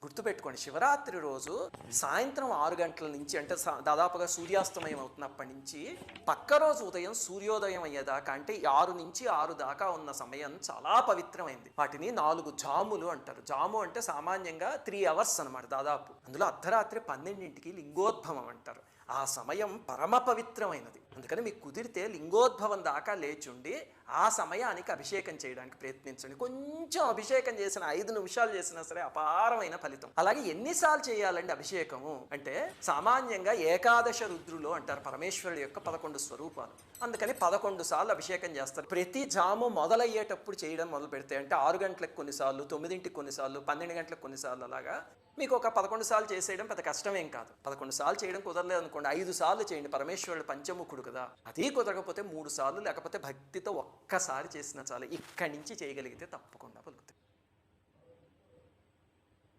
గుర్తుపెట్టుకోండి, శివరాత్రి రోజు సాయంత్రం 6 గంటల నుంచి అంటే దాదాపుగా సూర్యాస్తమయం అవుతున్నప్పటి నుంచి పక్క రోజు ఉదయం సూర్యోదయం అయ్యేదాకా అంటే 6 నుంచి 6 దాకా ఉన్న సమయం చాలా పవిత్రమైంది. వాటిని 4 జాములు అంటారు. జాము అంటే సామాన్యంగా 3 అవర్స్ అనమాట దాదాపు. అందులో అర్ధరాత్రి 12ంటికి లింగోద్భవం అంటారు. ఆ సమయం పరమ పవిత్రమైనది. అందుకని మీకు కుదిరితే లింగోద్భవం దాకా లేచుండి ఆ సమయానికి అభిషేకం చేయడానికి ప్రయత్నించండి. కొంచెం అభిషేకం చేసిన 5 నిమిషాలు చేసినా సరే అపారమైన ఫలితం. అలాగే ఎన్నిసార్లు చేయాలండి అభిషేకము అంటే సామాన్యంగా ఏకాదశ రుద్రులు అంటారు పరమేశ్వరుడు యొక్క 11 స్వరూపాలు. అందుకని 11 సార్లు అభిషేకం చేస్తారు. ప్రతి జాము మొదలయ్యేటప్పుడు చేయడం మొదలు పెడితే అంటే 6 గంటలకు కొన్నిసార్లు, 9ంటికి కొన్నిసార్లు, 12 గంటలకు కొన్నిసార్లు అలాగా మీకు ఒక 11 సార్లు చేసేయడం పెద్ద కష్టమేం కాదు. 11 సార్లు చేయడం కుదరలేదు అనుకోండి, 5 సార్లు చేయండి. పరమేశ్వరుడు పంచముఖుడు కదా. అది కుదరకపోతే 3 సార్లు లేకపోతే భక్తితో ఒక్కసారి చేసినా చాలు. ఇక్కడి నుంచి చేయగలిగితే తప్పకుండా